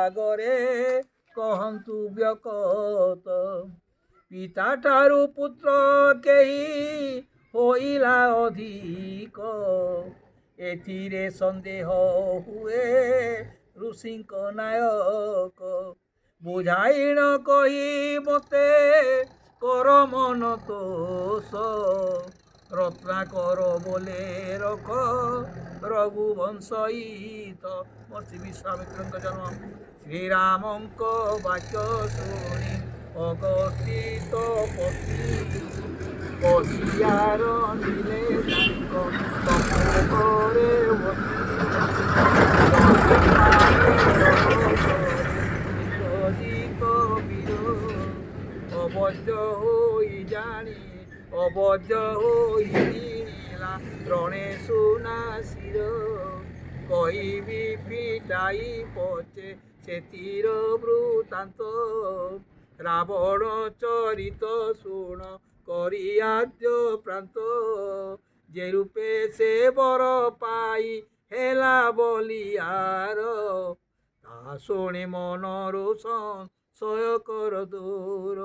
ଆଗରେ କହନ୍ତୁ ବ୍ୟକତ। ପିତା ଠାରୁ ପୁତ୍ର କେହି ହୋଇଲା ଅଧିକ, ଏଥିରେ ସନ୍ଦେହ ହୁଏ ଋଷିଙ୍କ ନାୟକ। ବୁଝାଇଣ କହି ମୋତେ କର ମନ ତୋଷ, ରତ୍ନାକର ବୋଲେ ରଖ ରଘୁବଂଶ ହିତ। ମହର୍ଷି ବିଶ୍ୱାମିତ୍ରଙ୍କ ଜନ୍ମ। ଶ୍ରୀରାମଙ୍କ ବାକ୍ୟ ଶୁଣି ଅଗସ୍ତିତ ପତି ବସିଆର ଥିଲେ ତାଙ୍କ ସମ୍ମୁଖରେ ଇନ୍ଦ୍ରଜିତ ବୀର ଅବଜ ହୋଇ ଜିଣିଲା ରଣେ ସୁନା ଶିର। କହିବି ଫିଟାଇ ପଛେ ସେଥିର ବୃତ୍ତାନ୍ତ, ରାବଣ ଚରିତ ଶୁଣ କରି ଆଦ୍ୟପ୍ରାନ୍ତ। ଯେ ରୂପେ ସେ ବର ପାଇ ହେଲା ବଲିଆର, ତାହା ଶୁଣି ମନରୁ ସଂଶୟ କର ଦୂର।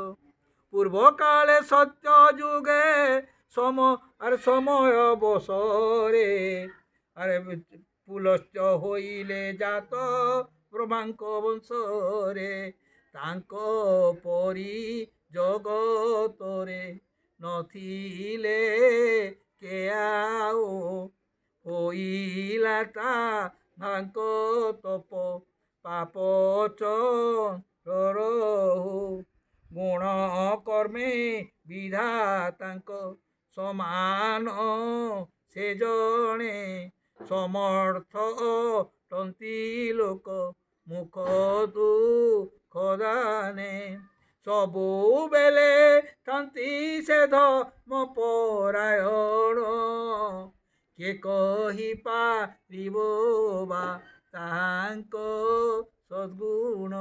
ପୂର୍ବ କାଳେ ସତ୍ୟ ଯୁଗେ ସମୟ ବସରେ, ପୁଲସ୍ତ୍ୟ ହୋଇଲେ ଜାତ ବ୍ରହ୍ମାଙ୍କ ବଂଶରେ। ତାଙ୍କ ପରି ଜଗତରେ ନଥିଲେ କେ ଆଉ, ହୋଇଲା ତାଙ୍କ ତପ ପାପ ଚର। ଗୁଣ କର୍ମେ ବିଧାତାଙ୍କ ସମାନ ସେ ଜଣେ, ସମର୍ଥ ଅଟନ୍ତି ଲୋକ ମୁଖ ଦୁଃଖ ଦାନେ। ସବୁବେଳେ ଥାନ୍ତି ସେ ଧର୍ମ ପରାୟଣ, କିଏ କହି ପାରିବ ବା ତାଙ୍କ ସଦ୍ଗୁଣ।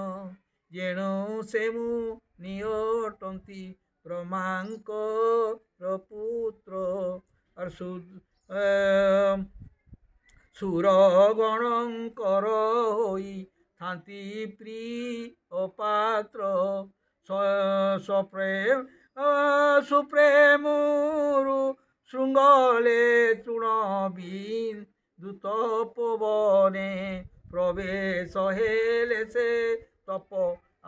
ଯେଣୁ ସେ ମୁନି ଅଟନ୍ତି ବ୍ରହ୍ମାଙ୍କର ପୁତ୍ର, ସୁରଗଣଙ୍କର ହୋଇ ଥାନ୍ତି ପ୍ରିୟ ପାତ୍ର। ସୁପ୍ରେମରୁ ଶୃଙ୍ଗଲେ ତୃଣବିନ୍ଦୁ ତପୋବନେ, ପ୍ରବେଶ ହେଲେ ସେ ତପ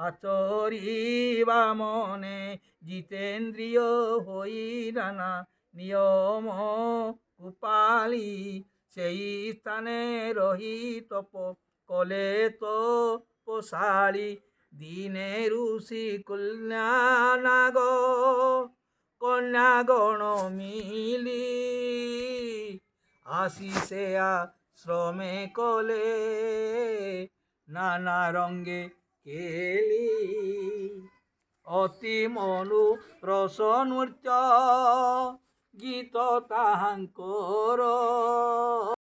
ଆଚରିବା ମନେ। ଜିତେନ୍ଦ୍ରିୟ ହୋଇ ନାନା ନିୟମକୁ ପାଳି, ସେହି ସ୍ଥାନେ ରହି ତପ କଲେ ତପଶାଳୀ। ଦିନେ ଋଷି କନ୍ୟାଗଣ ମିଳି ଆସି ସେ ଆଶ୍ରମେ କଲେ ନାନା ରଙ୍ଗେ କେଳି। ଅତି ମନୋରସ ନୃତ୍ୟ ଗୀତ ତାହାଙ୍କର,